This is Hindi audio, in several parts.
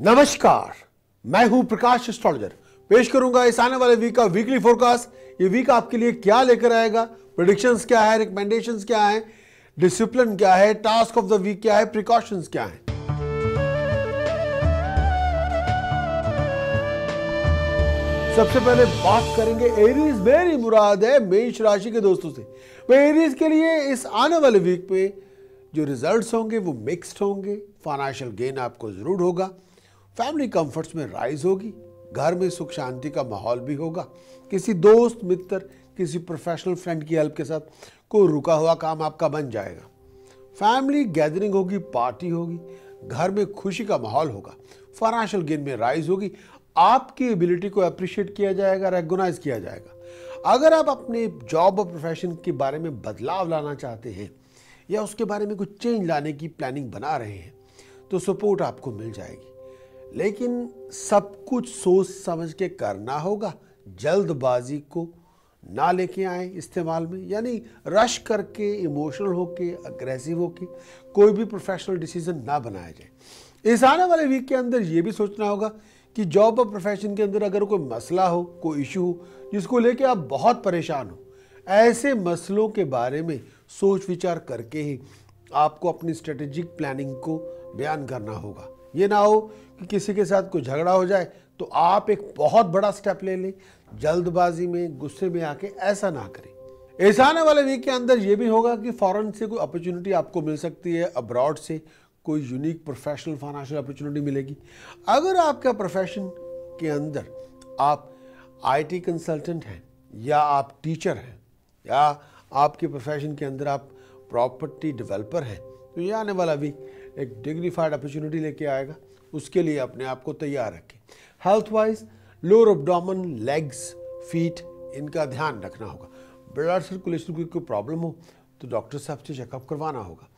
नमस्कार, मैं हूं प्रकाश एस्ट्रोलॉजर। पेश करूंगा इस आने वाले वीक का वीकली फोरकास्ट। ये वीक आपके लिए क्या लेकर आएगा, प्रेडिक्शंस क्या है, रिकमेंडेशंस क्या है, डिसिप्लिन क्या है, टास्क ऑफ द वीक क्या है, प्रिकॉशंस क्या है। सबसे पहले बात करेंगे एरीज। मेरी मुराद है मेष राशि के दोस्तों से। वह एरीज के लिए इस आने वाले वीक में जो रिजल्ट्स होंगे वो मिक्स्ड होंगे। फाइनेंशियल गेन आपको जरूर होगा, फैमिली कंफर्ट्स में राइज होगी, घर में सुख शांति का माहौल भी होगा। किसी दोस्त मित्र, किसी प्रोफेशनल फ्रेंड की हेल्प के साथ कोई रुका हुआ काम आपका बन जाएगा। फैमिली गैदरिंग होगी, पार्टी होगी, घर में खुशी का माहौल होगा, फाइनेंशियल गेन में राइज होगी। आपकी एबिलिटी को अप्रिशिएट किया जाएगा, रिकॉग्नाइज किया जाएगा। अगर आप अपने जॉब और प्रोफेशन के बारे में बदलाव लाना चाहते हैं या उसके बारे में कुछ चेंज लाने की प्लानिंग बना रहे हैं तो सपोर्ट आपको मिल जाएगी, लेकिन सब कुछ सोच समझ के करना होगा। जल्दबाजी को ना लेके आए इस्तेमाल में, यानी रश करके, इमोशनल होके, अग्रेसिव होके कोई भी प्रोफेशनल डिसीजन ना बनाया जाए। इस आने वाले वीक के अंदर ये भी सोचना होगा कि जॉब और प्रोफेशन के अंदर अगर कोई मसला हो, कोई इशू हो जिसको लेके आप बहुत परेशान हो, ऐसे मसलों के बारे में सोच विचार करके ही आपको अपनी स्ट्रेटेजिक प्लानिंग को बयान करना होगा। ये ना हो कि किसी के साथ कोई झगड़ा हो जाए तो आप एक बहुत बड़ा स्टेप ले लें। जल्दबाजी में, गुस्से में आके ऐसा ना करें। इस आने वाले वीक के अंदर ये भी होगा कि फॉरेन से कोई अपॉर्चुनिटी आपको मिल सकती है, अब्रॉड से कोई यूनिक प्रोफेशनल फाइनेंशियल अपॉर्चुनिटी मिलेगी। अगर आपका प्रोफेशन के अंदर आप आईटी कंसल्टेंट हैं या आप टीचर हैं या आपके प्रोफेशन के अंदर आप प्रॉपर्टी डेवलपर हैं तो ये आने वाला वीक एक डिग्निफाइड अपॉर्चुनिटी लेके आएगा। उसके लिए अपने आप को तैयार रखें। Health wise lower abdomen, legs, feet, इनका ध्यान रखना होगा। ब्लड सर्कुलेशन की कोई प्रॉब्लम हो तो डॉक्टर साहब से चेकअप करवाना होगा।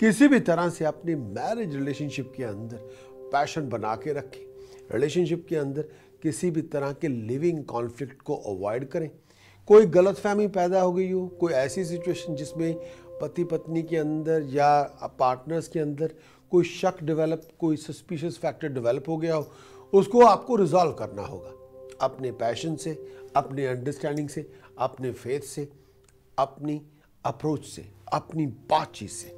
किसी भी तरह से अपनी मैरिज रिलेशनशिप के अंदर पैशन बना के रखें। रिलेशनशिप के अंदर किसी भी तरह के लिविंग कॉन्फ्लिक्ट को अवॉइड करें। कोई गलतफहमी पैदा हो गई हो, कोई ऐसी सिचुएशन जिसमें पति पत्नी के अंदर या पार्टनर्स के अंदर कोई शक डेवलप, कोई सस्पिशियस फैक्टर डेवलप हो गया हो, उसको आपको रिजॉल्व करना होगा अपने पैशन से, अपने अंडरस्टैंडिंग से, अपने फेथ से, अपनी अप्रोच से, अपनी बातचीत से।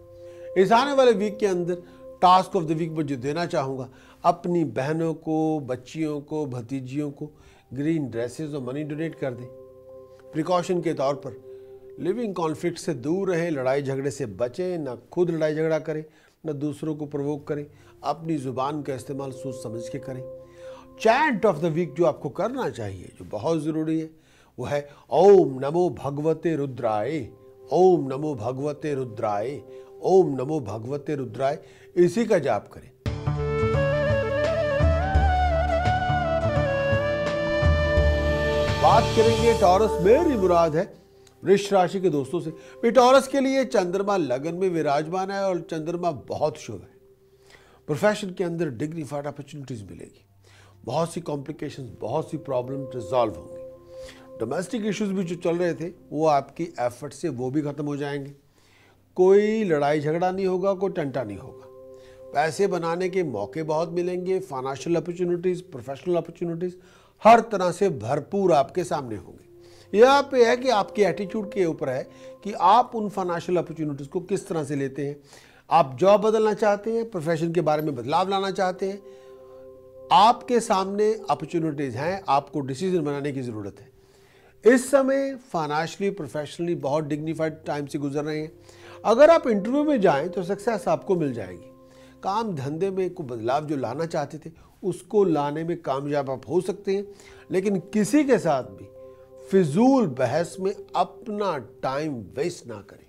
इस आने वाले वीक के अंदर टास्क ऑफ द वीक में जो देना चाहूँगा, अपनी बहनों को, बच्चियों को, भतीजियों को ग्रीन ड्रेसेस और मनी डोनेट कर दें। प्रिकॉशन के तौर पर लिविंग कॉन्फ्लिक्ट से दूर रहें, लड़ाई झगड़े से बचें, ना खुद लड़ाई झगड़ा करें, ना दूसरों को प्रोवोक करें। अपनी जुबान का इस्तेमाल सोच समझ के करें। चैंट ऑफ द वीक जो आपको करना चाहिए, जो बहुत ज़रूरी है, वो है ओम नमो भगवते रुद्राय, ओम नमो भगवते रुद्राय, ओम नमो भगवते रुद्राय। इसी का जाप करें। बात करेंगे टॉरस। मेरी मुराद है वृष राशि के दोस्तों से। टॉरस के लिए चंद्रमा लगन में विराजमान है और चंद्रमा बहुत शुभ है। प्रोफेशन के अंदर डिग्निफाइड अपॉर्चुनिटीज मिलेगी। बहुत सी कॉम्प्लिकेशंस, बहुत सी प्रॉब्लम रिजॉल्व होंगी। डोमेस्टिक इश्यूज भी जो चल रहे थे वो आपकी एफर्ट से वो भी खत्म हो जाएंगे। कोई लड़ाई झगड़ा नहीं होगा, कोई टंटा नहीं होगा। पैसे बनाने के मौके बहुत मिलेंगे। फाइनेंशियल अपॉर्चुनिटीज, प्रोफेशनल अपॉर्चुनिटीज हर तरह से भरपूर आपके सामने होंगे। यह पे है कि आपके एटीट्यूड के ऊपर है कि आप उन फाइनेंशियल अपॉर्चुनिटीज को किस तरह से लेते हैं। आप जॉब बदलना चाहते हैं, प्रोफेशन के बारे में बदलाव लाना चाहते हैं, आपके सामने अपॉर्चुनिटीज हैं, आपको डिसीजन बनाने की जरूरत है। इस समय फाइनेंशियली, प्रोफेशनली बहुत डिग्निफाइड टाइम से गुजर रहे हैं। अगर आप इंटरव्यू में जाएं तो सक्सेस आपको मिल जाएगी। काम धंधे में कोई बदलाव जो लाना चाहते थे उसको लाने में कामयाब आप हो सकते हैं, लेकिन किसी के साथ भी फिजूल बहस में अपना टाइम वेस्ट ना करें।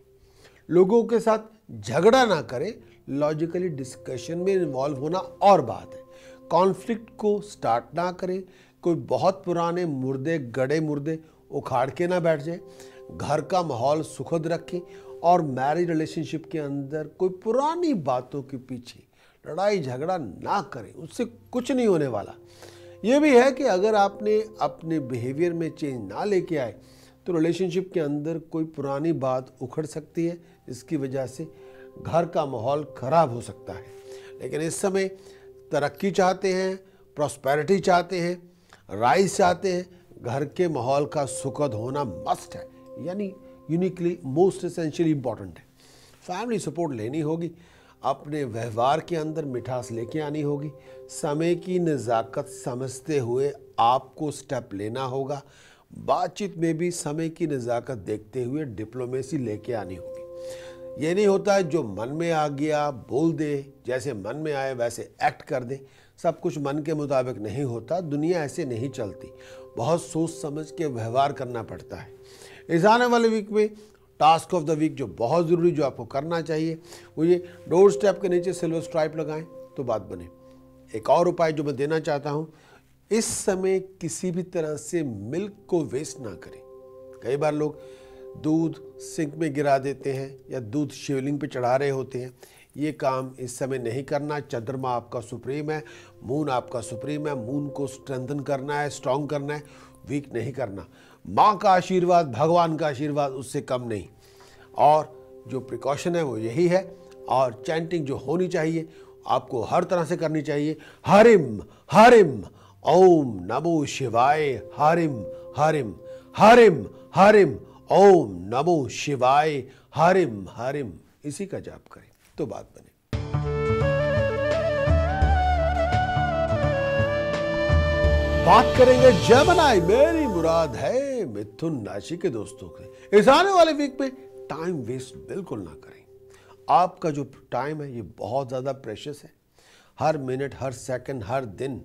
लोगों के साथ झगड़ा ना करें। लॉजिकली डिस्कशन में इन्वॉल्व होना और बात है। कॉन्फ्लिक्ट को स्टार्ट ना करें। कोई बहुत पुराने मुर्दे, गड़े मुर्दे उखाड़ के ना बैठ जाए। घर का माहौल सुखद रखें और मैरिज रिलेशनशिप के अंदर कोई पुरानी बातों के पीछे लड़ाई झगड़ा ना करें, उससे कुछ नहीं होने वाला। ये भी है कि अगर आपने अपने बिहेवियर में चेंज ना लेके आए तो रिलेशनशिप के अंदर कोई पुरानी बात उखड़ सकती है, इसकी वजह से घर का माहौल खराब हो सकता है। लेकिन इस समय तरक्की चाहते हैं, प्रॉस्पेरिटी चाहते हैं, राइज चाहते हैं, घर के माहौल का सुखद होना मस्ट है, यानी यूनिकली मोस्ट एसेंशियली इंपॉर्टेंट है। फैमिली सपोर्ट लेनी होगी, अपने व्यवहार के अंदर मिठास लेके आनी होगी, समय की नज़ाकत समझते हुए आपको स्टेप लेना होगा, बातचीत में भी समय की नज़ाकत देखते हुए डिप्लोमेसी लेके आनी होगी। ये नहीं होता है जो मन में आ गया बोल दे, जैसे मन में आए वैसे एक्ट कर दे। सब कुछ मन के मुताबिक नहीं होता, दुनिया ऐसे नहीं चलती, बहुत सोच समझ के व्यवहार करना पड़ता है। इस आने वाले वीक में टास्क ऑफ द वीक जो बहुत ज़रूरी, जो आपको करना चाहिए वो ये, डोर स्टेप के नीचे सिल्वर स्ट्राइप लगाएं तो बात बने। एक और उपाय जो मैं देना चाहता हूँ, इस समय किसी भी तरह से मिल्क को वेस्ट ना करें। कई बार लोग दूध सिंक में गिरा देते हैं या दूध शिवलिंग पे चढ़ा रहे होते हैं। ये काम इस समय नहीं करना। चंद्रमा आपका सुप्रीम है, मून आपका सुप्रीम है, मून को स्ट्रेंथन करना है, स्ट्रॉन्ग करना है, वीक नहीं करना। माँ का आशीर्वाद, भगवान का आशीर्वाद उससे कम नहीं। और जो प्रिकॉशन है वो यही है। और चैंटिंग जो होनी चाहिए आपको हर तरह से करनी चाहिए। हरिम हरिम ओम नमो शिवाय, हरिम हरिम हरिम हरिम ओम नमो शिवाय, हरिम हरिम, इसी का जाप करें तो बात बने। बात करेंगे जेमिनी, मेरी मुराद है मिथुन राशि के दोस्तों के। इस आने वाले वीक में टाइम वेस्ट बिल्कुल ना करें। आपका जो टाइम है ये बहुत ज़्यादा प्रेशियस है। हर मिनट, हर सेकंड, हर दिन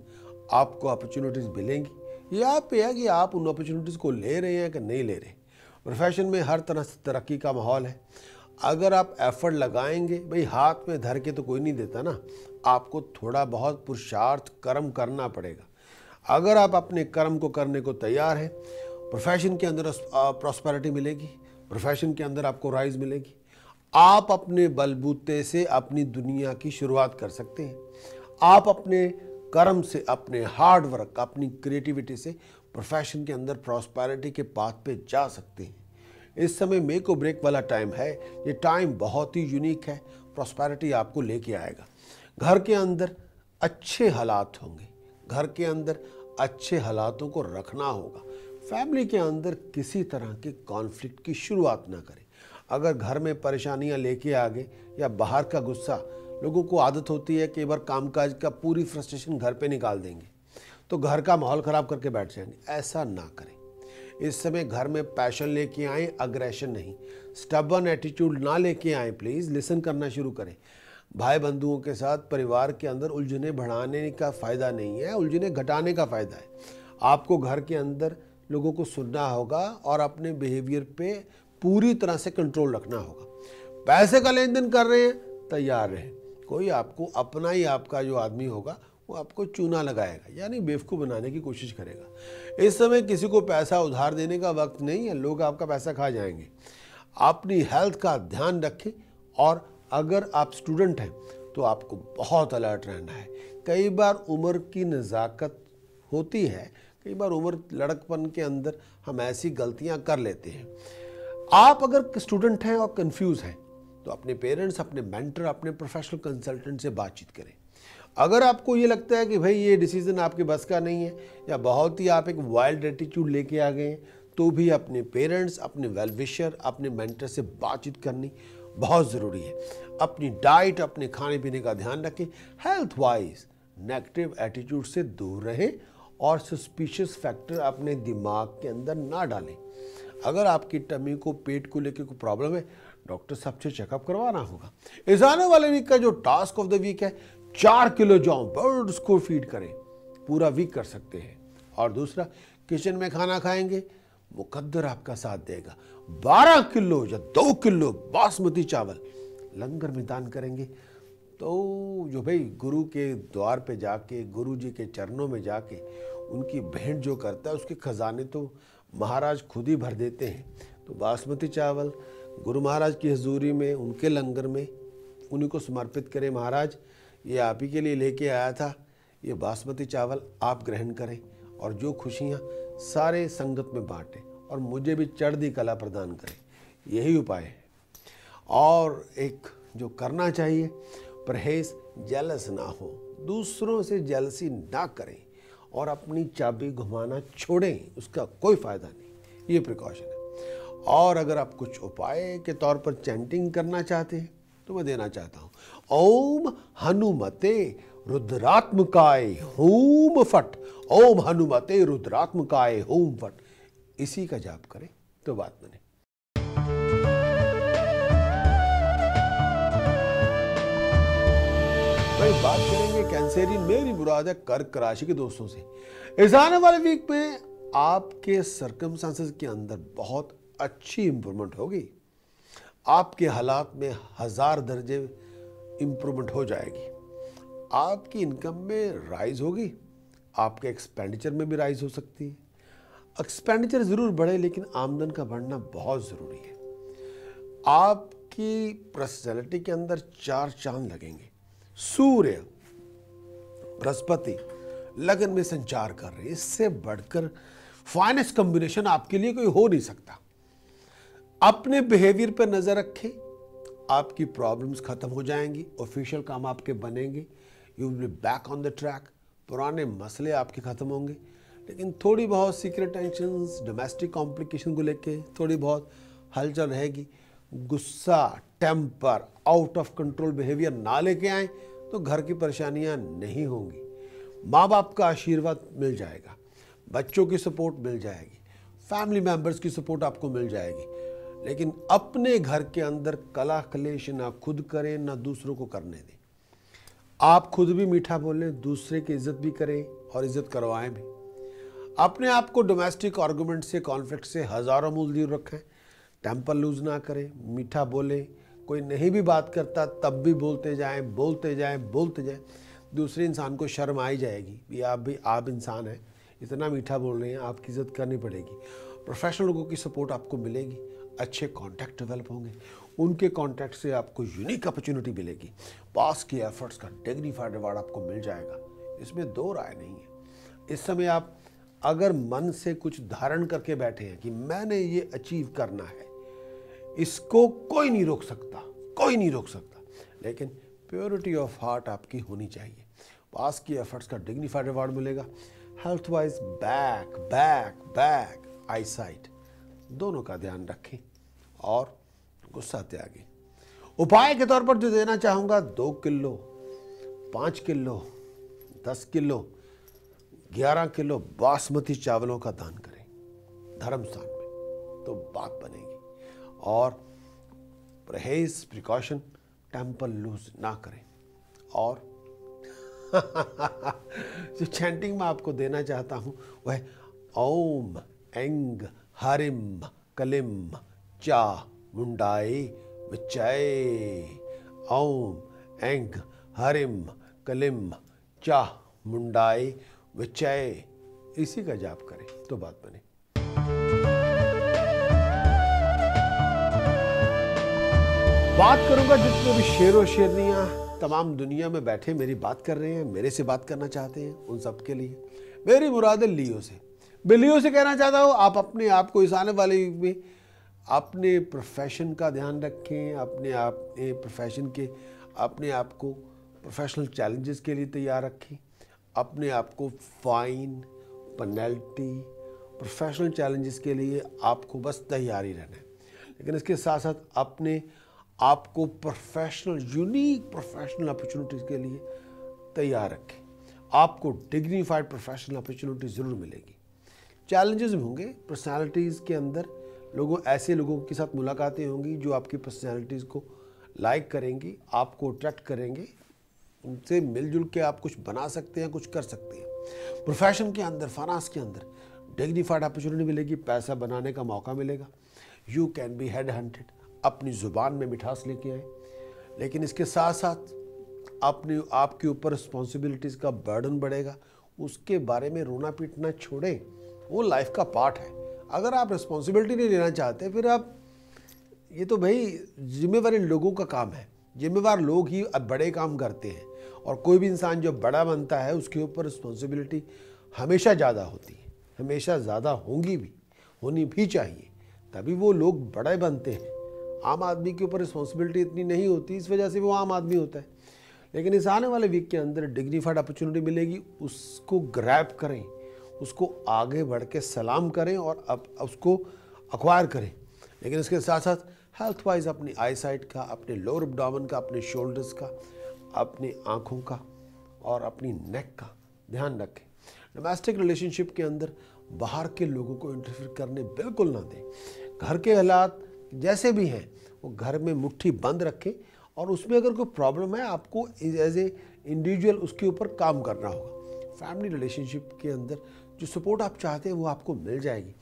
आपको अपॉर्चुनिटीज़ मिलेंगी। ये आप पे है कि आप उन अपॉर्चुनिटीज़ को ले रहे हैं कि नहीं ले रहे। प्रोफेशन में हर तरह से तरक्की का माहौल है। अगर आप एफर्ट लगाएंगे, भाई हाथ में धर के तो कोई नहीं देता ना, आपको थोड़ा बहुत पुरुषार्थ कर्म करना पड़ेगा। अगर आप अपने कर्म को करने को तैयार हैं, प्रोफेशन के अंदर प्रॉस्पेरिटी मिलेगी, प्रोफेशन के अंदर आपको राइज मिलेगी। आप अपने बलबूते से अपनी दुनिया की शुरुआत कर सकते हैं। आप अपने कर्म से, अपने हार्ड वर्क, अपनी क्रिएटिविटी से प्रोफेशन के अंदर प्रॉस्पेरिटी के पाथ पे जा सकते हैं। इस समय मेक और ब्रेक वाला टाइम है। ये टाइम बहुत ही यूनिक है, प्रॉस्पेरिटी आपको लेके आएगा। घर के अंदर अच्छे हालात होंगे, घर के अंदर अच्छे हालातों को रखना होगा। फैमिली के अंदर किसी तरह के कॉन्फ्लिक्ट की शुरुआत ना करें। अगर घर में परेशानियां लेके आ गए या बाहर का गुस्सा, लोगों को आदत होती है कि एक बार कामकाज का पूरी फ्रस्ट्रेशन घर पे निकाल देंगे तो घर का माहौल ख़राब करके बैठ जाएंगे। ऐसा ना करें। इस समय घर में पैशन लेके आएँ, अग्रेशन नहीं। स्टबर्न एटीट्यूड ना लेके आएँ। प्लीज़ लिसन करना शुरू करें। भाई बंधुओं के साथ परिवार के अंदर उलझने बढ़ाने का फ़ायदा नहीं है, उलझने घटाने का फ़ायदा है। आपको घर के अंदर लोगों को सुनना होगा और अपने बिहेवियर पे पूरी तरह से कंट्रोल रखना होगा। पैसे का लेन देन कर रहे हैं, तैयार रहें। कोई आपको अपना ही आपका जो आदमी होगा वो आपको चूना लगाएगा, यानी बेवकूफ़ बनाने की कोशिश करेगा। इस समय किसी को पैसा उधार देने का वक्त नहीं है, लोग आपका पैसा खा जाएंगे। अपनी हेल्थ का ध्यान रखें। और अगर आप स्टूडेंट हैं तो आपको बहुत अलर्ट रहना है। कई बार उम्र की नज़ाकत होती है, कई बार उम्र लड़कपन के अंदर हम ऐसी गलतियां कर लेते हैं। आप अगर स्टूडेंट हैं और कंफ्यूज हैं तो अपने पेरेंट्स, अपने मेंटर, अपने प्रोफेशनल कंसल्टेंट से बातचीत करें। अगर आपको ये लगता है कि भाई ये डिसीजन आपके बस का नहीं है या बहुत ही आप एक वाइल्ड एटीट्यूड लेके आ गए हैं, तो भी अपने पेरेंट्स, अपने वेल विशर, अपने मेंटर से बातचीत करनी बहुत ज़रूरी है। अपनी डाइट, अपने खाने पीने का ध्यान रखें। हेल्थ वाइज नेगेटिव एटीट्यूड से दूर रहें और सस्पिशियस फैक्टर अपने दिमाग के अंदर ना डालें। अगर आपकी टमी को, पेट को लेकर कोई प्रॉब्लम है, डॉक्टर साहब से चेकअप करवाना होगा। इस आने वाले वीक का जो टास्क ऑफ द वीक है, 4 किलो जौ बर्ड्स को फीड करें, पूरा वीक कर सकते हैं। और दूसरा, किचन में खाना खाएंगे, मुकद्दर आपका साथ देगा। 12 किलो या 2 किलो बासमती चावल लंगर में दान करेंगे तो जो भाई गुरु के द्वार पे जाके, गुरु जी के चरणों में जाके उनकी भेंट जो करता है, उसके खजाने तो महाराज खुद ही भर देते हैं। तो बासमती चावल गुरु महाराज की हजूरी में, उनके लंगर में उन्हीं को समर्पित करें। महाराज, ये आप ही के लिए लेके आया था, ये बासमती चावल आप ग्रहण करें और जो खुशियाँ सारे संगत में बांटें और मुझे भी चढ़ती कला प्रदान करें। यही उपाय है। और एक जो करना चाहिए, परहेज, जेलस ना हो। दूसरों से जेलसी ना करें और अपनी चाबी घुमाना छोड़ें, उसका कोई फायदा नहीं। ये प्रिकॉशन है। और अगर आप कुछ उपाय के तौर पर चैंटिंग करना चाहते हैं तो मैं देना चाहता हूं, ओम हनुमते रुद्रात्मकाय हूम फट, ओम हनुमते रुद्रात्मकाय हूम फट, इसी का जाप करें तो बात बने। भाई बात करेंगे कैंसरियन मेरी मुराद है कर्क राशि के दोस्तों से। इस आने वाले वीक में आपके सर्कमस्टांसेस के अंदर बहुत अच्छी इंप्रूवमेंट होगी। आपके हालात में 1000 दर्जे इंप्रूवमेंट हो जाएगी। आपकी इनकम में राइज होगी, आपके एक्सपेंडिचर में भी राइज हो सकती है। एक्सपेंडिचर जरूर बढ़े लेकिन आमदन का बढ़ना बहुत जरूरी है। आपकी पर्सनैलिटी के अंदर 4 चांद लगेंगे। सूर्य बृहस्पति लगन में संचार कर रहे हैं, इससे बढ़कर फाइनेस्ट कॉम्बिनेशन आपके लिए कोई हो नहीं सकता। अपने बिहेवियर पर नजर रखें, आपकी प्रॉब्लम्स खत्म हो जाएंगी, ऑफिशियल काम आपके बनेंगे, you will be back on the track. पुराने मसले आपके खत्म होंगे, लेकिन थोड़ी बहुत सीक्रेट टेंशंस, डोमेस्टिक कॉम्प्लिकेशन को लेके थोड़ी बहुत हलचल रहेगी। गुस्सा, temper, out of control behaviour ना लेके आए तो घर की परेशानियां नहीं होंगी। माँ बाप का आशीर्वाद मिल जाएगा, बच्चों की सपोर्ट मिल जाएगी, फैमिली मेंबर्स की सपोर्ट आपको मिल जाएगी। लेकिन अपने घर के अंदर कला कलेश ना खुद करें ना दूसरों को करने दें। आप खुद भी मीठा बोलें, दूसरे की इज्जत भी करें और इज्जत करवाएं भी। अपने आप को डोमेस्टिक आर्गुमेंट से, कॉन्फ्लिक्ट से हजारों मील दूर रखें। टेम्पर लूज ना करें, मीठा बोलें। कोई नहीं भी बात करता तब भी बोलते जाएं, बोलते जाएं, बोलते जाएं। दूसरे इंसान को शर्म आई जाएगी भी आप इंसान हैं, इतना मीठा बोल रहे हैं, आपकी इज्जत करनी पड़ेगी। प्रोफेशनल लोगों की सपोर्ट आपको मिलेगी, अच्छे कॉन्टैक्ट डेवलप होंगे, उनके कॉन्टैक्ट से आपको यूनिक अपॉर्चुनिटी मिलेगी। पास के एफर्ट्स का डिग्निफाइड रिवार्ड आपको मिल जाएगा, इसमें दो राय नहीं है। इस समय आप अगर मन से कुछ धारण करके बैठे हैं कि मैंने ये अचीव करना है, इसको कोई नहीं रोक सकता, कोई नहीं रोक सकता, लेकिन प्योरिटी ऑफ हार्ट आपकी होनी चाहिए। पास की एफर्ट्स का डिग्निफाइड रिवार्ड मिलेगा। Health wise back back back I site दोनों का ध्यान रखें और गुस्सा त्यागें। उपाय के तौर पर जो देना चाहूंगा, 2 kilo, 5 kilo, 10 kilo, 11 kilo basmati चावलों का दान करें धर्म स्थान में, तो बात बनेगी। और परहेज, प्रिकॉशन, टेम्पर लूज ना करें। और जो चैंटिंग में आपको देना चाहता हूं वह ओम एंग हरिम कलिम चा मुंडाई विचय। ओम एंग हरिम कलिम चा मुंडाई विचय, इसी का जाप करें तो बात बने। बात करूंगा जितने भी शेर और शेरनियां तमाम दुनिया में बैठे मेरी बात कर रहे हैं, मेरे से बात करना चाहते हैं, उन सब के लिए मेरी मुराद है लियो से। मैं लियो से कहना चाहता हूं, आप अपने आप को इस आने वाले वीक में अपने प्रोफेशन का ध्यान रखें, अपने प्रोफेशन के अपने आप को प्रोफेशनल चैलेंजेस के लिए तैयार रखें। अपने आप को फाइन, पेनल्टी, प्रोफेशनल चैलेंजेस के लिए आपको बस तैयार ही रहना है। लेकिन इसके साथ साथ अपने आपको प्रोफेशनल, यूनिक प्रोफेशनल अपॉर्चुनिटीज़ के लिए तैयार रखें। आपको डिग्निफाइड प्रोफेशनल अपॉर्चुनिटी ज़रूर मिलेगी। चैलेंजेस भी होंगे पर्सनालिटीज़ के अंदर, ऐसे लोगों के साथ मुलाकातें होंगी जो आपकी पर्सनालिटीज़ को लाइक करेंगी, आपको अट्रैक्ट करेंगे, उनसे मिलजुल के आप कुछ बना सकते हैं, कुछ कर सकते हैं। प्रोफेशन के अंदर, फाइनेंस के अंदर डिग्निफाइड अपॉर्चुनिटी मिलेगी, पैसा बनाने का मौका मिलेगा। You can be headhunted, अपनी ज़ुबान में मिठास लेके आए। लेकिन इसके साथ साथ आपके ऊपर रिस्पॉन्सिबिलिटीज़ का बर्डन बढ़ेगा, उसके बारे में रोना पीटना छोड़ें, वो लाइफ का पार्ट है। अगर आप रिस्पॉन्सिबिलिटी नहीं लेना चाहते फिर आप, ये तो भाई जिम्मेवारी लोगों का काम है, जिम्मेवार लोग ही अब बड़े काम करते हैं। और कोई भी इंसान जो बड़ा बनता है उसके ऊपर रिस्पॉन्सिबिलिटी हमेशा ज़्यादा होती है, हमेशा ज़्यादा होंगी भी, होनी भी चाहिए, तभी वो लोग बड़े बनते हैं। आम आदमी के ऊपर रिस्पॉन्सिबिलिटी इतनी नहीं होती, इस वजह से वो आम आदमी होता है। लेकिन इस आने वाले वीक के अंदर डिग्निफाइड अपॉर्चुनिटी मिलेगी, उसको ग्रैब करें, उसको आगे बढ़ के सलाम करें और अब उसको अक्वायर करें। लेकिन इसके साथ साथ हेल्थ वाइज अपनी आई साइट का, अपने लोअर एब्डोमेन का, अपने शोल्डर्स का, अपनी आँखों का और अपनी नेक का ध्यान रखें। डोमेस्टिक रिलेशनशिप के अंदर बाहर के लोगों को इंटरफेयर करने बिल्कुल ना दें। घर के हालात जैसे भी हैं वो घर में मुट्ठी बंद रखें और उसमें अगर कोई प्रॉब्लम है आपको एज ए इंडिविजुअल उसके ऊपर काम करना होगा। फैमिली रिलेशनशिप के अंदर जो सपोर्ट आप चाहते हैं वो आपको मिल जाएगी,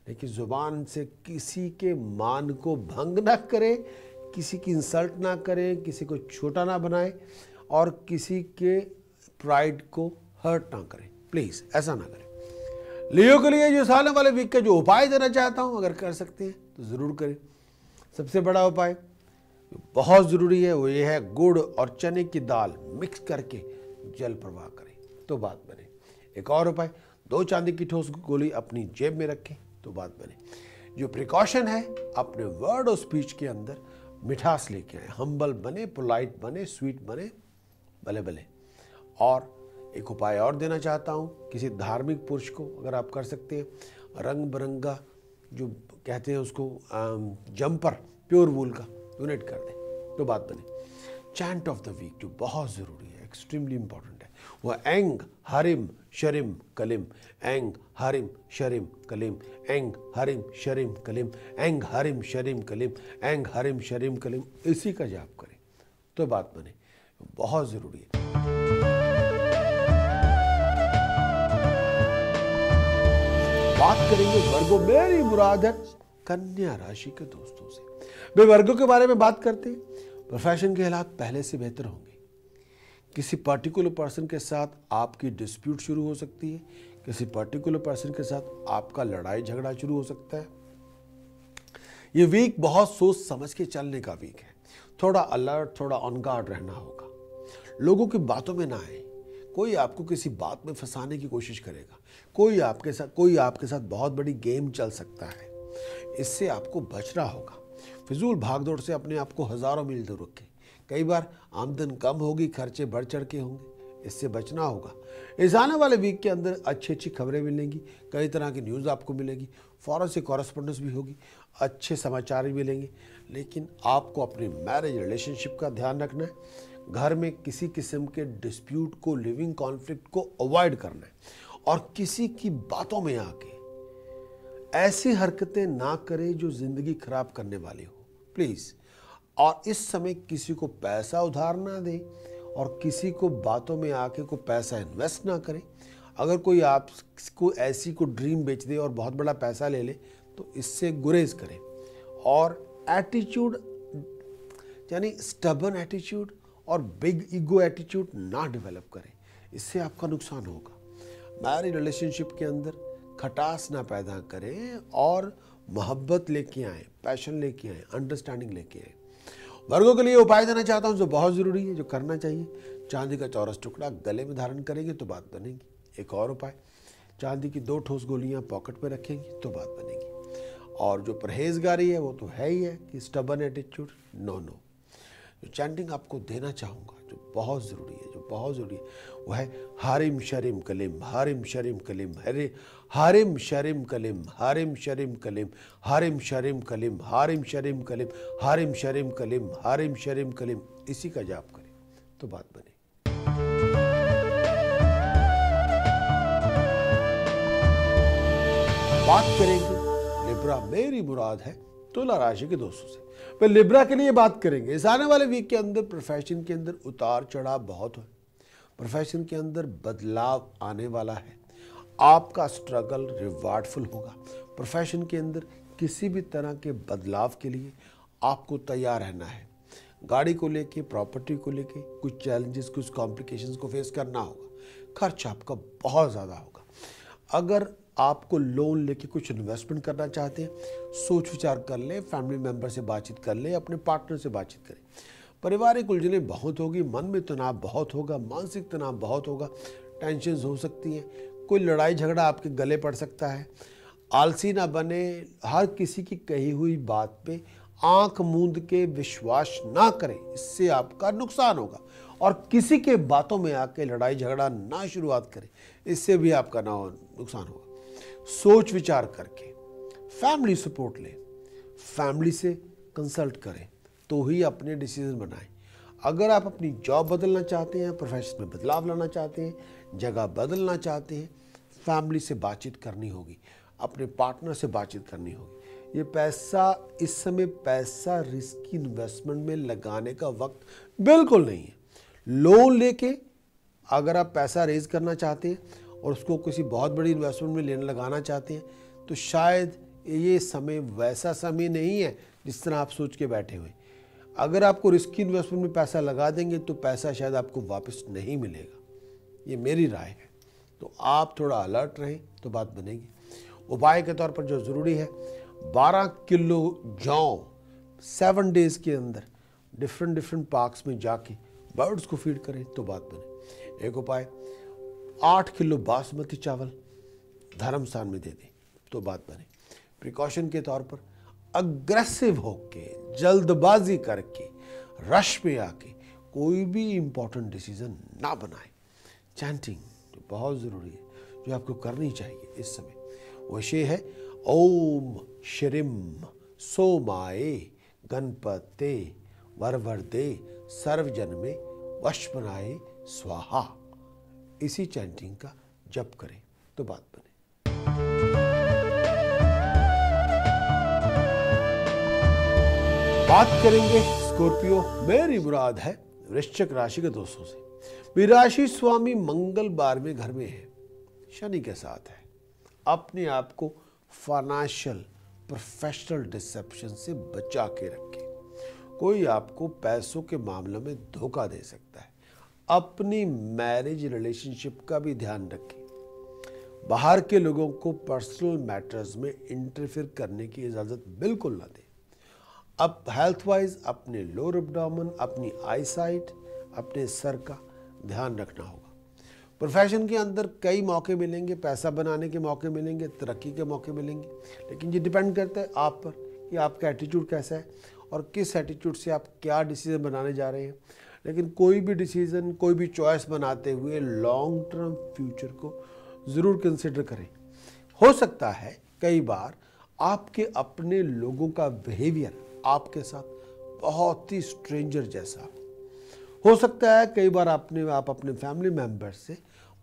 लेकिन ज़ुबान से किसी के मान को भंग ना करें, किसी की इंसल्ट ना करें, किसी को छोटा ना बनाएं और किसी के प्राइड को हर्ट ना करें। प्लीज़ ऐसा ना करें। लियो के लिए जो आने वाले वीक का जो उपाय देना चाहता हूं, अगर कर सकते हैं तो ज़रूर करें। सबसे बड़ा उपाय बहुत ज़रूरी है वो ये है, गुड़ और चने की दाल मिक्स करके जल प्रवाह करें तो बात बने। एक और उपाय, 2 चांदी की ठोस गोली अपनी जेब में रखें तो बात बने। जो प्रिकॉशन है, अपने वर्ड और स्पीच के अंदर मिठास लेके आए, हम्बल बने, पोलाइट बने, स्वीट बने, भले भले। और एक उपाय और देना चाहता हूँ, किसी धार्मिक पुरुष को अगर आप कर सकते हैं, रंग बिरंगा जो कहते हैं उसको जम्पर प्योर वूल का डोनेट कर दें तो बात बने। चैंट ऑफ द वीक जो बहुत ज़रूरी है, एक्सट्रीमली इंपॉर्टेंट है, वह एंग हरिम शरिम कलिम, एंग हरिम शरिम कलिम, एंग हरिम शरिम कलिम, एंग हरिम शरिम कलिम, एंग हरिम शरिम कलिम, इसी का जाप करें तो बात बने। बहुत ज़रूरी है। बात करेंगे वर्गों, मेरी मुराद है कन्या राशि के दोस्तों से। वे वर्गों के बारे में बात करते हैं। प्रोफेशन के हालात पहले से बेहतर होंगे। किसी पर्टिकुलर पर्सन के साथ आपकी डिस्प्यूट शुरू हो सकती है, किसी पर्टिकुलर पर्सन के साथ आपका लड़ाई झगड़ा शुरू हो सकता है। ये वीक बहुत सोच समझ के चलने का वीक है। थोड़ा अलर्ट, थोड़ा ऑन गार्ड रहना होगा। लोगों की बातों में ना आए। कोई आपको किसी बात में फंसाने की कोशिश करेगा, कोई आपके साथ बहुत बड़ी गेम चल सकता है। इससे आपको बचना होगा। फिजूल भागदौड़ से अपने आप को हजारों मील दूर रखें। कई बार आमदन कम होगी, खर्चे बढ़ चढ़ के होंगे, इससे बचना होगा। इस आने वाले वीक के अंदर अच्छी खबरें मिलेंगी, कई तरह की न्यूज़ आपको मिलेगी, फॉरेन से कॉरेस्पॉन्डेंस भी होगी, अच्छे समाचार भी मिलेंगे। लेकिन आपको अपनी मैरिज रिलेशनशिप का ध्यान रखना है। घर में किसी किस्म के डिस्प्यूट को, लिविंग कॉन्फ्लिक्ट को अवॉइड करना है और किसी की बातों में आके ऐसी हरकतें ना करें जो जिंदगी खराब करने वाली हो, प्लीज़। और इस समय किसी को पैसा उधार ना दें और किसी को बातों में आके को पैसा इन्वेस्ट ना करें। अगर कोई आपको ऐसी को ड्रीम बेच दे और बहुत बड़ा पैसा ले ले तो इससे गुरेज करें। और एटीट्यूड यानी स्टबर्न एटीट्यूड और बिग ईगो एटीट्यूड ना डेवलप करें, इससे आपका नुकसान होगा। मैरिज रिलेशनशिप के अंदर खटास ना पैदा करें और मोहब्बत लेके आए, पैशन लेके आए, अंडरस्टैंडिंग लेके आए। वर्गों के लिए उपाय देना चाहता हूं जो बहुत ज़रूरी है, जो करना चाहिए। चांदी का चौरस टुकड़ा गले में धारण करेंगे तो बात बनेगी। एक और उपाय, चांदी की 2 ठोस गोलियां पॉकेट में रखेंगे तो बात बनेगी। और जो परहेजगारी है वो तो है ही है कि स्टबर्न एटीट्यूड नो। जो चैंटिंग आपको देना चाहूँगा जो बहुत ज़रूरी है, जो बहुत ज़रूरी है, वो है हारिम शरिम कलिम, हारिम शरिम कलिम, हारिम शरिम कलिम, हारिम शरिम कलिम, हारिम शरिम कलिम, हारिम शरिम कलिम, हारिम शरिम कलिम, हारिम शरिम कलिम, इसी का जाप करें तो बात बने। बात करेंगे लिब्रा, मेरी मुराद है तुला राशि के दोस्तों से। पर लिब्रा के लिए बात करेंगे। इस आने वाले वीक के अंदर प्रोफेशन के अंदर उतार चढ़ाव बहुत है। प्रोफेशन के अंदर बदलाव आने वाला है। आपका स्ट्रगल रिवार्डफुल होगा। प्रोफेशन के अंदर किसी भी तरह के बदलाव के लिए आपको तैयार रहना है। गाड़ी को लेके, प्रॉपर्टी को लेके कुछ चैलेंजेस, कुछ कॉम्प्लिकेशंस को फेस करना होगा। खर्च आपका बहुत ज़्यादा होगा। अगर आपको लोन लेके कुछ इन्वेस्टमेंट करना चाहते हैं, सोच विचार कर ले, फैमिली मेंबर से बातचीत कर ले, अपने पार्टनर से बातचीत करें। पारिवारिक उलझनें बहुत होगी, मन में तनाव बहुत होगा, मानसिक तनाव बहुत होगा, टेंशन हो सकती हैं, कोई लड़ाई झगड़ा आपके गले पड़ सकता है। आलसी ना बने, हर किसी की कही हुई बात पे आंख मूंद के विश्वास ना करें, इससे आपका नुकसान होगा। और किसी के बातों में आके लड़ाई झगड़ा ना शुरुआत करें, इससे भी आपका नुकसान होगा। सोच विचार करके फैमिली सपोर्ट लें, फैमिली से कंसल्ट करें तो ही अपने डिसीजन बनाएं। अगर आप अपनी जॉब बदलना चाहते हैं, प्रोफेशन में बदलाव लाना चाहते हैं, जगह बदलना चाहते हैं, फैमिली से बातचीत करनी होगी, अपने पार्टनर से बातचीत करनी होगी। ये पैसा, इस समय पैसा रिस्की इन्वेस्टमेंट में लगाने का वक्त बिल्कुल नहीं है। लोन लेके अगर आप पैसा रेज करना चाहते हैं और उसको किसी बहुत बड़ी इन्वेस्टमेंट में लेने लगाना चाहते हैं, तो शायद ये समय वैसा समय नहीं है जिस तरह आप सोच के बैठे हुए। अगर आपको रिस्की इन्वेस्टमेंट में पैसा लगा देंगे तो पैसा शायद आपको वापस नहीं मिलेगा, ये मेरी राय है। तो आप थोड़ा अलर्ट रहें तो बात बनेगी। उपाय के तौर पर जो ज़रूरी है, 12 किलो जौ 7 डेज़ के अंदर डिफरेंट पार्क्स में जाके बर्ड्स को फीड करें तो बात बने। एक उपाय, 8 किलो बासमती चावल धर्म स्थान में दे दें तो बात बने। प्रिकॉशन के तौर पर अग्रेसिव होके, जल्दबाजी करके, रश में आके कोई भी इंपॉर्टेंट डिसीजन ना बनाए। चैंटिंग जो बहुत ज़रूरी है, जो आपको करनी चाहिए इस समय, वो ये है, ओम श्रीम सोमाए गणपते वरवरदे सर्वजन में वशपनाए स्वाहा। इसी चैंटिंग का जप करें तो बात बने। बात करेंगे स्कॉर्पियो, मेरी मुराद है वृश्चिक राशि के दोस्तों से। विराशि स्वामी मंगल 12वें घर में है, शनि के साथ है। अपने आप को फाइनेंशियल प्रोफेशनल डिसेप्शन से बचा के रखें। कोई आपको पैसों के मामले में धोखा दे सकता है। अपनी मैरिज रिलेशनशिप का भी ध्यान रखें। बाहर के लोगों को पर्सनल मैटर्स में इंटरफेयर करने की इजाज़त बिल्कुल ना दें। अब हेल्थ वाइज अपने लोअर एब्डोमेन, अपनी आई साइट, अपने सर का ध्यान रखना होगा। प्रोफेशन के अंदर कई मौके मिलेंगे, पैसा बनाने के मौके मिलेंगे, तरक्की के मौके मिलेंगे, लेकिन ये डिपेंड करता है आप पर कि आपका एटीट्यूड कैसा है और किस एटीट्यूड से आप क्या डिसीजन बनाने जा रहे हैं। लेकिन कोई भी डिसीजन, कोई भी चॉइस बनाते हुए लॉन्ग टर्म फ्यूचर को ज़रूर कंसिडर करें। हो सकता है कई बार आपके अपने लोगों का बिहेवियर आपके साथ बहुत ही स्ट्रेंजर जैसा हो सकता है। कई बार आप अपने फैमिली मेंबर्स से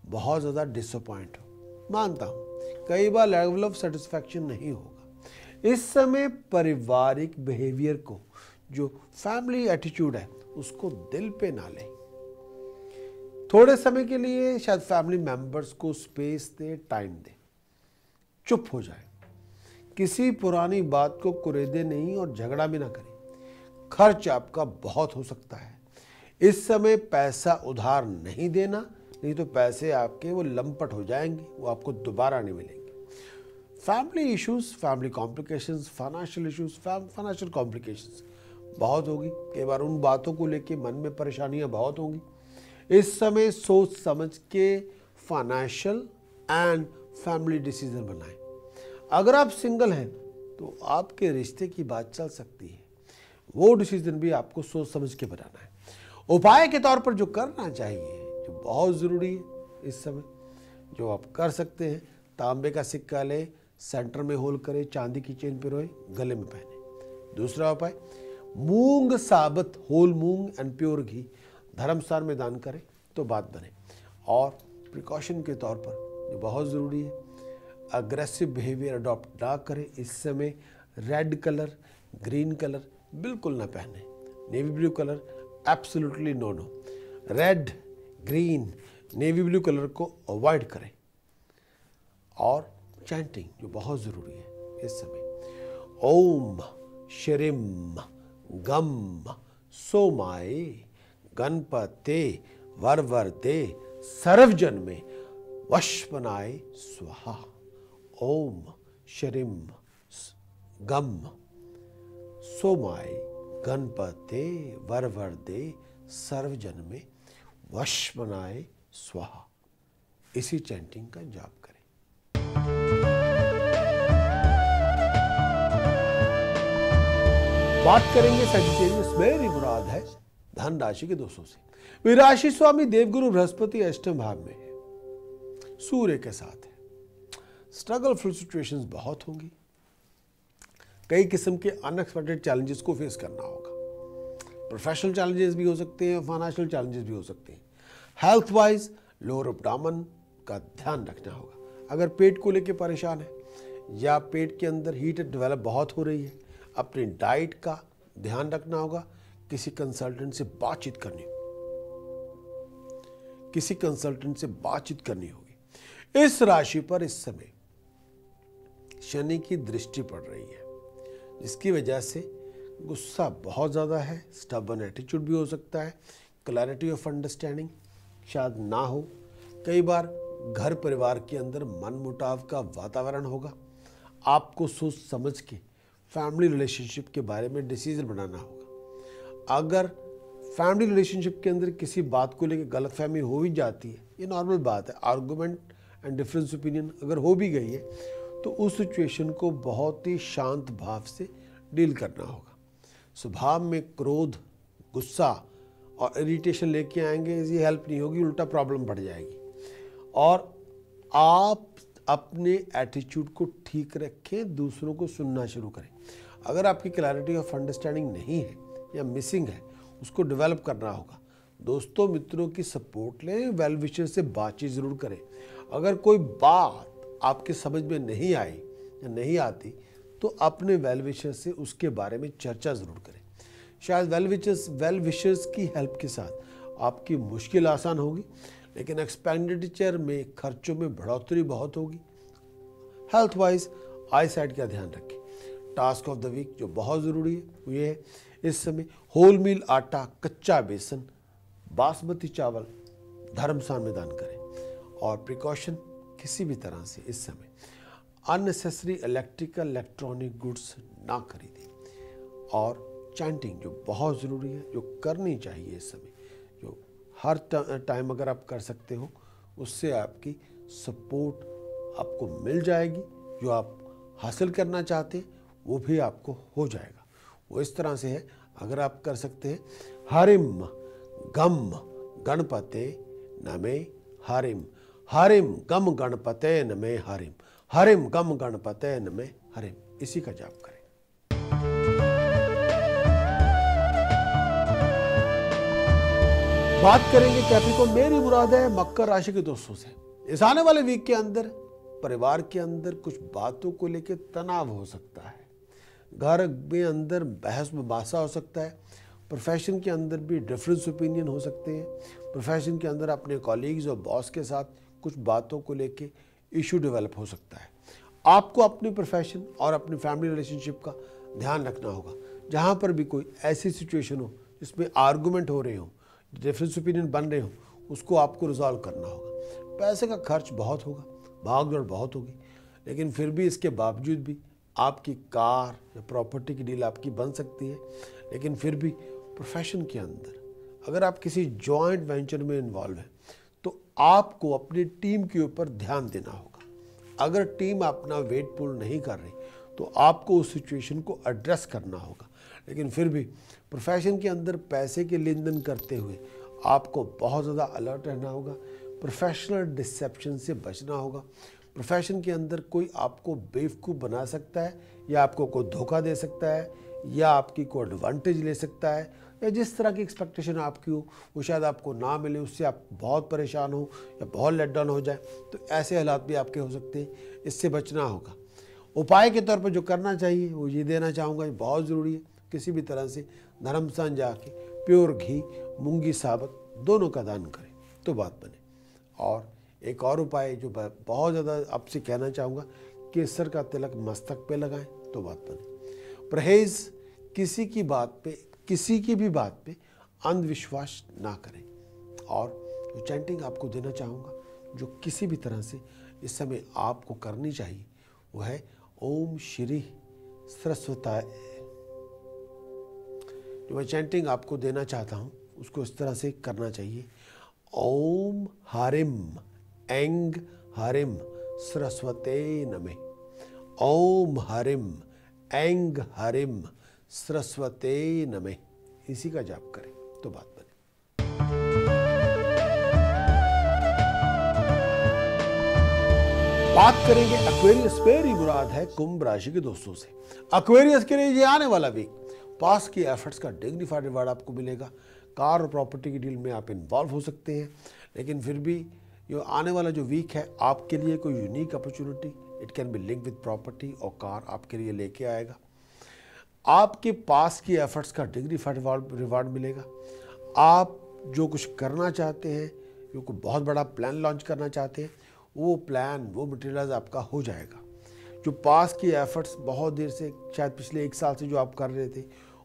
बहुत ज़्यादा डिसअपॉइंट हो, मानता हूँ। कई बार लेवल ऑफ सेटिस्फैक्शन नहीं होगा। इस समय पारिवारिक बिहेवियर को, जो फैमिली एटीट्यूड है, उसको दिल पे ना लें। थोड़े समय के लिए शायद फैमिली मेंबर्स को स्पेस दे, टाइम दे, चुप हो जाए। किसी पुरानी बात को कुरेदे नहीं और झगड़ा भी ना करें। खर्च आपका बहुत हो सकता है। इस समय पैसा उधार नहीं देना, नहीं तो पैसे आपके वो लंपट हो जाएंगे, वो आपको दोबारा नहीं मिलेंगे। Family issues, family complications, financial issues, financial complications बहुत होगी। कई बार उन बातों को लेके मन में परेशानियां बहुत होंगी। इस समय सोच समझ के फाइनेंशियल एंड फैमिली डिसीजन बनाएं। अगर आप सिंगल हैं तो आपके रिश्ते की बात चल सकती है, वो डिसीजन भी आपको सोच समझ के बनाना है। उपाय के तौर पर जो करना चाहिए, जो बहुत ज़रूरी है इस समय, जो आप कर सकते हैं, तांबे का सिक्का ले, सेंटर में होल करे, चांदी की चेन पिरोए, गले में पहने। दूसरा उपाय, मूंग साबुत, होल मूंग एंड प्योर घी धर्मस्थान में दान करें तो बात बने। और प्रिकॉशन के तौर पर जो बहुत ज़रूरी है, अग्रेसिव बिहेवियर अडॉप्ट ना करें। इस समय रेड कलर, ग्रीन कलर बिल्कुल ना पहने। Navy blue colour absolutely no. Red, green, navy blue colour को अवॉइड करें। और चैंटिंग जो बहुत ज़रूरी है इस समय, ओम श्रीम गम सोमाए गणपते वरवरदे सर्वजन में वशपनाए स्वाहा। ओम श्रीम गम सोमाए गणपते वरवरदे सर्वजन में वशपनाए स्वाहा। इसी चैंटिंग का जाप करें। बात करेंगे सजिटेरियस मेरी मुराद है धन राशि के दोस्तों से। वे राशि स्वामी देवगुरु बृहस्पति अष्टम भाव में है, सूर्य के साथ है। स्ट्रगलफुल सिचुएशंस बहुत होंगी, कई किस्म के अनएक्सपेक्टेड चैलेंजेस को फेस करना होगा। प्रोफेशनल चैलेंजेस भी हो सकते हैं, फाइनेंशियल चैलेंजेस भी हो सकते हैं। हेल्थ वाइज लोअर एब्डोमेन का ध्यान रखना होगा। अगर पेट को लेकर परेशान है या पेट के अंदर हीट डेवलप बहुत हो रही है, अपनी डाइट का ध्यान रखना होगा। किसी कंसल्टेंट से बातचीत करनी होगी। इस राशि पर इस समय शनि की दृष्टि पड़ रही है, जिसकी वजह से गुस्सा बहुत ज़्यादा है, स्टबर्न एटीट्यूड भी हो सकता है, क्लैरिटी ऑफ अंडरस्टैंडिंग शायद ना हो। कई बार घर परिवार के अंदर मनमुटाव का वातावरण होगा। आपको सोच समझ के फैमिली रिलेशनशिप के बारे में डिसीजन बनाना होगा। अगर फैमिली रिलेशनशिप के अंदर किसी बात को लेकर गलतफहमी हो भी जाती है, ये नॉर्मल बात है, आर्गुमेंट एंड डिफरेंस ओपिनियन अगर हो भी गई है, तो उस सिचुएशन को बहुत ही शांत भाव से डील करना होगा। स्वभाव में क्रोध, गुस्सा और इरिटेशन लेके आएंगे, ये हेल्प नहीं होगी, उल्टा प्रॉब्लम बढ़ जाएगी। और आप अपने एटीट्यूड को ठीक रखें, दूसरों को सुनना शुरू करें। अगर आपकी क्लैरिटी ऑफ अंडरस्टैंडिंग नहीं है या मिसिंग है, उसको डेवलप करना होगा। दोस्तों मित्रों की सपोर्ट लें, वेल विशर से बातचीत ज़रूर करें। अगर कोई बात आपके समझ में नहीं आई या नहीं आती, तो अपने वेल विशर से उसके बारे में चर्चा ज़रूर करें। शायद वेल विशर्स की हेल्प के साथ आपकी मुश्किल आसान होगी, लेकिन एक्सपेंडिचर में, खर्चों में बढ़ोतरी बहुत होगी। हेल्थ वाइज आई साइड का ध्यान रखें। टास्क ऑफ द वीक जो बहुत ज़रूरी है वो ये है, इस समय होल मील आटा, कच्चा बेसन, बासमती चावल धर्मस्थान में दान करें। और प्रिकॉशन किसी भी तरह से इस समय अननेसेसरी इलेक्ट्रॉनिक गुड्स ना खरीदें। और चैंटिंग जो बहुत ज़रूरी है, जो करनी चाहिए इस समय, जो हर टाइम अगर आप कर सकते हो, उससे आपकी सपोर्ट आपको मिल जाएगी। जो आप हासिल करना चाहते हैं वो भी आपको हो जाएगा। वो इस तरह से है, अगर आप कर सकते हैं, हरिम गम गणपते नमे हरिम, हरिम गम गणपते नमे हरिम, हरिम गम गणपते नमे हरिम, इसी का जाप करें। बात करेंगे कैप्रिकॉर्न मेरी मुराद है मकर राशि के दोस्तों से। इस आने वाले वीक के अंदर परिवार के अंदर कुछ बातों को लेकर तनाव हो सकता है, घर में अंदर बहस मुबासा हो सकता है, प्रोफेशन के अंदर भी डिफरेंस ओपिनियन हो सकते हैं। प्रोफेशन के अंदर अपने कॉलीग्स और बॉस के साथ कुछ बातों को लेकर इशू डेवलप हो सकता है। आपको अपनी प्रोफेशन और अपनी फैमिली रिलेशनशिप का ध्यान रखना होगा। जहाँ पर भी कोई ऐसी सिचुएशन हो जिसमें आर्गूमेंट हो रहे हो, डिफरेंस ओपिनियन बन रहे हो, उसको आपको रिजॉल्व करना होगा। पैसे का खर्च बहुत होगा, भागदौड़ बहुत होगी, लेकिन फिर भी इसके बावजूद भी आपकी कार या प्रॉपर्टी की डील आपकी बन सकती है। लेकिन फिर भी प्रोफेशन के अंदर अगर आप किसी जॉइंट वेंचर में इन्वॉल्व हैं, तो आपको अपनी टीम के ऊपर ध्यान देना होगा। अगर टीम अपना वेट पुल नहीं कर रही, तो आपको उस सिचुएशन को एड्रेस करना होगा। लेकिन फिर भी प्रोफेशन के अंदर पैसे के लेन देन करते हुए आपको बहुत ज़्यादा अलर्ट रहना होगा। प्रोफेशनल डिसेप्शन से बचना होगा। प्रोफेशन के अंदर कोई आपको बेवकूफ़ बना सकता है, या आपको कोई धोखा दे सकता है, या आपकी कोई एडवांटेज ले सकता है, या जिस तरह की एक्सपेक्टेशन आपकी हो वो शायद आपको ना मिले, उससे आप बहुत परेशान हो या बहुत लेट डाउन हो जाए। तो ऐसे हालात भी आपके हो सकते हैं, इससे बचना होगा। उपाय के तौर पर जो करना चाहिए वो ये देना चाहूँगा, ये बहुत ज़रूरी है। किसी भी तरह से धर्मस्थान जाके प्योर घी, मूंगी साबत दोनों का दान करें तो बात बने। और एक और उपाय जो बहुत ज़्यादा आपसे कहना चाहूँगा, केसर का तिलक मस्तक पे लगाएं तो बात बने। परहेज, किसी की भी बात पे अंधविश्वास ना करें। और जो चैंटिंग आपको देना चाहूँगा, जो किसी भी तरह से इस समय आपको करनी चाहिए, वो है ओम श्री सरस्वताय। जो मैं चैंटिंग आपको देना चाहता हूँ उसको इस तरह से करना चाहिए। ओम हरिम ऐंग हरिम सरस्वते नमः। ओम हरिम ऐंग हरिम सरस्वते नमः, इसी का जाप करें तो बात बने। बात करेंगे एक्वेरियस मेरी मुराद है कुंभ राशि के दोस्तों से। एक्वेरियस के लिए ये आने वाला वीक पास की एफर्ट्स का डिग्निफाइड रिवार्ड आपको मिलेगा। कार और प्रॉपर्टी की डील में आप इन्वॉल्व हो सकते हैं, लेकिन फिर भी ये आने वाला जो वीक है आपके लिए कोई unique opportunity, it can be link with property और कार आपके लिए लेके आएगा। आपके पास की एफर्ट्स का डिग्निफाइड रिवार्ड मिलेगा। आप जो कुछ करना चाहते हैं, जो कोई बहुत बड़ा प्लान लॉन्च करना चाहते हैं, वो प्लान वो मटेरियलाइज आपका हो जाएगा। जो पास की एफर्ट्स बहुत देर से, शायद पिछले 1 साल से जो आप कर रहे थे,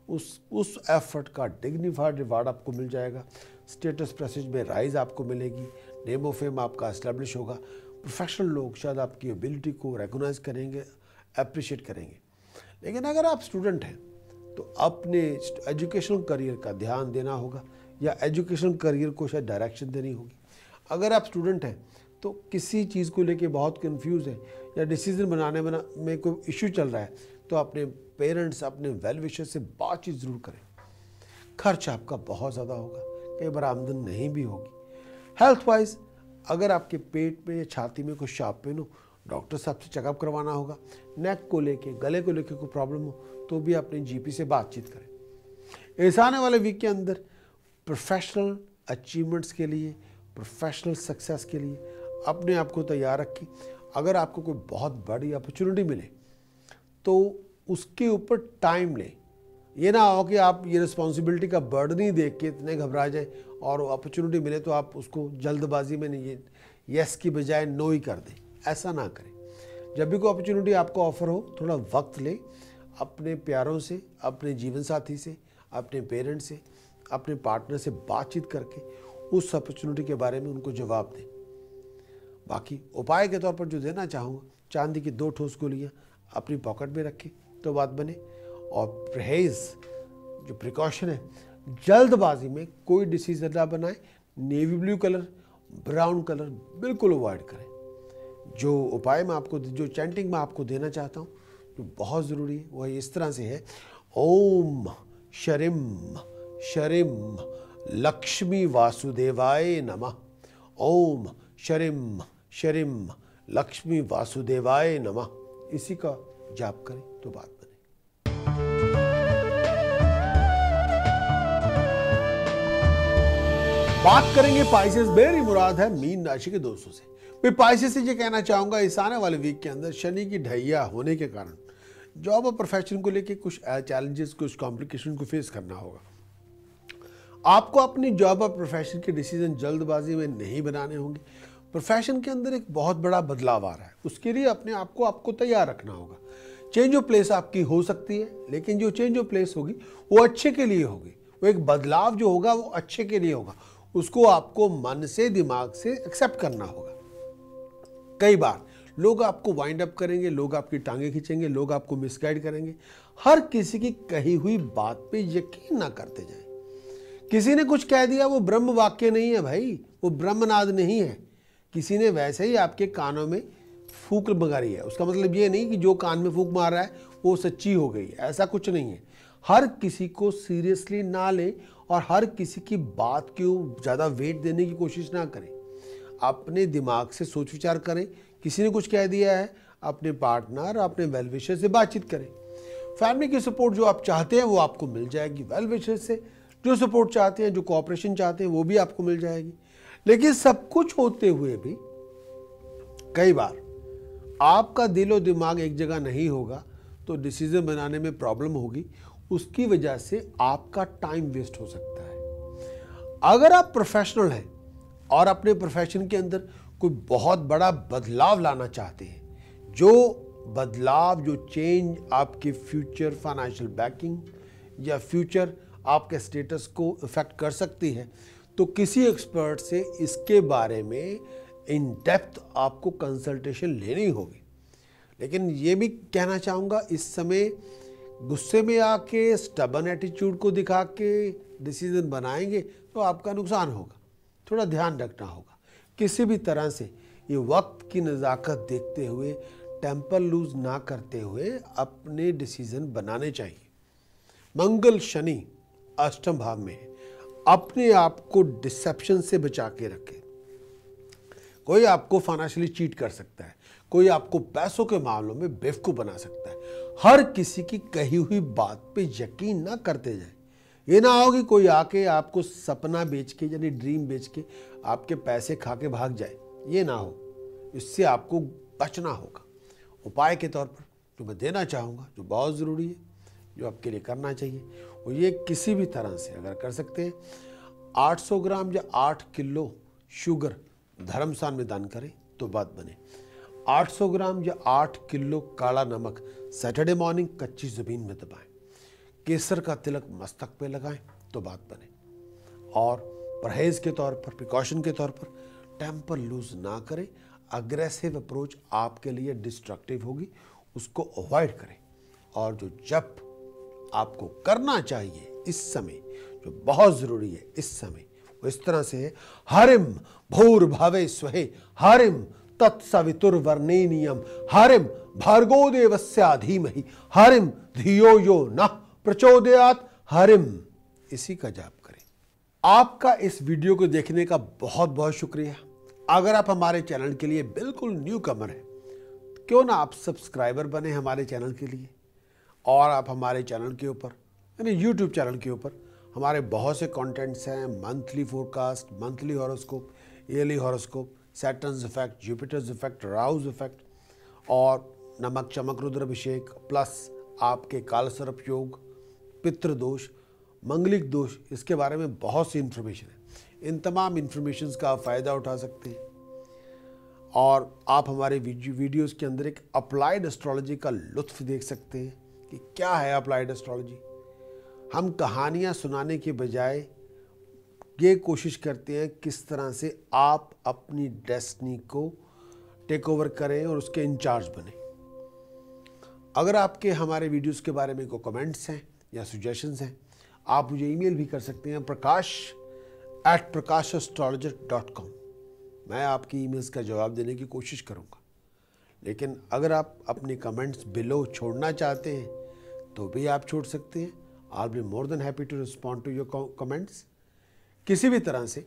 उस एफर्ट का डिग्निफाइड रिवार्ड आपको मिल जाएगा। स्टेटस प्रेस्टीज में राइज आपको मिलेगी, नेम ऑफ फेम आपका एस्टेब्लिश होगा। प्रोफेशनल लोग शायद आपकी एबिलिटी को रिकॉग्नाइज करेंगे, अप्रिशिएट करेंगे। लेकिन अगर आप स्टूडेंट हैं तो अपने एजुकेशनल करियर का ध्यान देना होगा, या एजुकेशनल करियर को शायद डायरेक्शन देनी होगी। अगर आप स्टूडेंट हैं तो किसी चीज़ को लेके बहुत कंफ्यूज है या डिसीजन बनाने में कोई इश्यू चल रहा है, तो अपने पेरेंट्स, अपने वेल विशर से बातचीत ज़रूर करें। खर्च आपका बहुत ज़्यादा होगा, कई बार आमदन नहीं भी होगी। हेल्थ वाइज अगर आपके पेट में या छाती में कोई शार्प पेन हो, डॉक्टर साहब से चेकअप करवाना होगा। नेक को लेके, गले को लेके कोई प्रॉब्लम हो तो भी अपने जीपी से बातचीत करें। इस आने वाले वीक के अंदर प्रोफेशनल अचीवमेंट्स के लिए, प्रोफेशनल सक्सेस के लिए अपने आप को तैयार रखें। अगर आपको कोई बहुत बड़ी अपॉर्चुनिटी मिले तो उसके ऊपर टाइम लें। ये ना हो कि आप ये रिस्पॉन्सिबिलिटी का बर्डन ही देख के इतने घबरा जाएं और अपॉर्चुनिटी मिले तो आप उसको जल्दबाजी में नहीं, यस की बजाय नो ही कर दें। ऐसा ना करें। जब भी कोई अपॉर्चुनिटी आपको ऑफर हो, थोड़ा वक्त लें, अपने प्यारों से, अपने जीवन साथी से, अपने पेरेंट्स से, अपने पार्टनर से बातचीत करके उस अपॉर्चुनिटी के बारे में उनको जवाब दें। बाकी उपाय के तौर पर जो देना चाहूँगा, चांदी की 2 ठोस गोलियाँ अपनी पॉकेट में रखें तो बात बने। और परहेज जो प्रिकॉशन है, जल्दबाजी में कोई डिसीजन ना बनाएं। Navy blue colour, brown colour बिल्कुल अवॉइड करें। जो उपाय मैं आपको, जो चैंटिंग मैं आपको देना चाहता हूँ जो बहुत ज़रूरी है, वह इस तरह से है। ओम शरीम शरीम लक्ष्मी वासुदेवाय नमः। ओम शरीम शरीम लक्ष्मी वासुदेवाय नमः, इसी का जाप करें तो बात बने। बात करेंगे पाइसेस मेरी मुराद है मीन राशि के दोस्तों से। मैं पाइसेस से ये कहना चाहूंगा, इस आने वाले वीक के अंदर शनि की ढैया होने के कारण जॉब और प्रोफेशन को लेके कुछ चैलेंजेस, कुछ कॉम्प्लिकेशन को फेस करना होगा। आपको अपनी जॉब और प्रोफेशन के डिसीजन जल्दबाजी में नहीं बनाने होंगे। प्रोफेशन के अंदर एक बहुत बड़ा बदलाव आ रहा है, उसके लिए अपने आप को आपको तैयार रखना होगा। चेंज ऑफ प्लेस आपकी हो सकती है, लेकिन जो चेंज ऑफ प्लेस होगी वो अच्छे के लिए होगी। वो एक बदलाव जो होगा वो अच्छे के लिए होगा। उसको आपको मन से, दिमाग से एक्सेप्ट करना होगा। कई बार लोग आपको वाइंड अप करेंगे, लोग आपकी टांगे खींचेंगे, लोग आपको मिसगाइड करेंगे। हर किसी की कही हुई बात पे यकीन ना करते जाएं। किसी ने कुछ कह दिया वो ब्रह्म वाक्य नहीं है भाई, वो ब्रह्मनाद नहीं है। किसी ने वैसे ही आपके कानों में फूंक मारी है, उसका मतलब ये नहीं कि जो कान में फूंक मार रहा है वो सच्ची हो गई, ऐसा कुछ नहीं है। हर किसी को सीरियसली ना लें और हर किसी की बात को ज़्यादा वेट देने की कोशिश ना करें। अपने दिमाग से सोच विचार करें। किसी ने कुछ कह दिया है, अपने पार्टनर, अपने वेल विशर से बातचीत करें। फैमिली की सपोर्ट जो आप चाहते हैं वो आपको मिल जाएगी। वेल विशर से जो सपोर्ट चाहते हैं, जो कोऑपरेशन चाहते हैं, वो भी आपको मिल जाएगी। लेकिन सब कुछ होते हुए भी कई बार आपका दिलो दिमाग एक जगह नहीं होगा तो डिसीजन बनाने में प्रॉब्लम होगी। उसकी वजह से आपका टाइम वेस्ट हो सकता है। अगर आप प्रोफेशनल हैं और अपने प्रोफेशन के अंदर कोई बहुत बड़ा बदलाव लाना चाहते हैं, जो बदलाव, जो चेंज आपके फ्यूचर फाइनेंशियल बैकिंग या फ्यूचर आपके स्टेटस को इफेक्ट कर सकती है, तो किसी एक्सपर्ट से इसके बारे में इन डेप्थ आपको कंसल्टेशन लेनी होगी। लेकिन ये भी कहना चाहूँगा, इस समय गुस्से में आके, स्टबन एटीट्यूड को दिखा के डिसीजन बनाएंगे तो आपका नुकसान होगा। थोड़ा ध्यान रखना होगा। किसी भी तरह से ये वक्त की नज़ाकत देखते हुए, टेम्पर लूज ना करते हुए अपने डिसीजन बनाने चाहिए। मंगल शनि अष्टम भाव में है। अपने आप को डिसेप्शन से बचा के रखें। कोई आपको फाइनेंशियली चीट कर सकता है, कोई आपको पैसों के मामलों में बेवकूफ बना सकता है। हर किसी की कही हुई बात पे यकीन ना करते जाए। ये ना हो कि कोई आके आपको सपना बेच के यानी ड्रीम बेच के आपके पैसे खा के भाग जाए, ये ना हो। इससे आपको बचना होगा। उपाय के तौर पर जो मैं देना चाहूँगा, जो बहुत ज़रूरी है, जो आपके लिए करना चाहिए, वो ये किसी भी तरह से अगर कर सकते हैं 800 ग्राम या 8 किलो शुगर धर्मस्थान में दान करें तो बात बने। 800 ग्राम या 8 किलो काला नमक सैटरडे मॉर्निंग कच्ची ज़मीन में दबाएं। केसर का तिलक मस्तक पे लगाएं तो बात बने। और परहेज के तौर पर, प्रिकॉशन के तौर पर टेम्पर लूज ना करें। अग्रेसिव अप्रोच आपके लिए डिस्ट्रक्टिव होगी, उसको अवॉइड करें। और जो जप आपको करना चाहिए इस समय, जो बहुत ज़रूरी है इस समय, वो इस तरह से है। हरिम भूर्भवे स्वहे हरिम तत्सवितुर्वरेण्यम हरिम भार्गो देवस्य धीमहि हरिम धियो यो नः प्रचोदयात् हरिम। इसी का जाप करें। आपका इस वीडियो को देखने का बहुत बहुत शुक्रिया। अगर आप हमारे चैनल के लिए बिल्कुल न्यू कमर हैं, क्यों ना आप सब्सक्राइबर बने हमारे चैनल के लिए। और आप हमारे चैनल के ऊपर यानी यूट्यूब चैनल के ऊपर हमारे बहुत से कंटेंट्स हैं। Monthly forecast, monthly horoscope, yearly horoscope, Saturn's effect, Jupiter's effect, Rahu's effect और नमक चमक रुद्र अभिषेक, प्लस आपके काल सर्प योग, पितृदोष, मंगलिक दोष, इसके बारे में बहुत सी इन्फॉर्मेशन है। इन तमाम इन्फॉर्मेशन का आप फ़ायदा उठा सकते हैं। और आप हमारे वीडियोस के अंदर एक अप्लाइड एस्ट्रोलॉजी का लुत्फ देख सकते हैं कि क्या है अप्लाइड एस्ट्रोलॉजी। हम कहानियाँ सुनाने के बजाय ये कोशिश करते हैं किस तरह से आप अपनी डेस्टिनी को टेक ओवर करें और उसके इंचार्ज बने। अगर आपके हमारे वीडियोस के बारे में कोई कमेंट्स हैं या सजेशंस हैं, आप मुझे ईमेल भी कर सकते हैं prakash@prakashastrologer.com। मैं आपकी ईमेल्स का जवाब देने की कोशिश करूंगा। लेकिन अगर आप अपने कमेंट्स बिलो छोड़ना चाहते हैं तो भी आप छोड़ सकते हैं। I will be more than happy to respond to your comments. किसी भी तरह से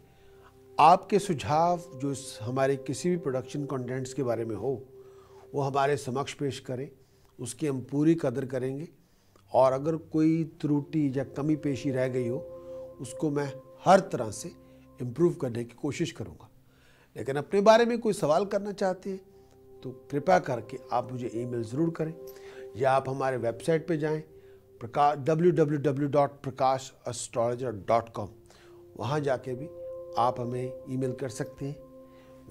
आपके सुझाव जो हमारे किसी भी प्रोडक्शन कंटेंट्स के बारे में हो, वो हमारे समक्ष पेश करें, उसकी हम पूरी कदर करेंगे। और अगर कोई त्रुटि या कमी पेशी रह गई हो, उसको मैं हर तरह से इम्प्रूव करने की कोशिश करूँगा। लेकिन अपने बारे में कोई सवाल करना चाहते हैं तो कृपया करके आप मुझे ईमेल ज़रूर करें, या आप हमारे वेबसाइट पे जाएं www.prakashastrologer.com। वहाँ जाके भी आप हमें ईमेल कर सकते हैं।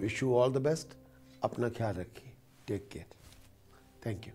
Wish you all the best. अपना ख्याल रखिए। Take care. Thank you.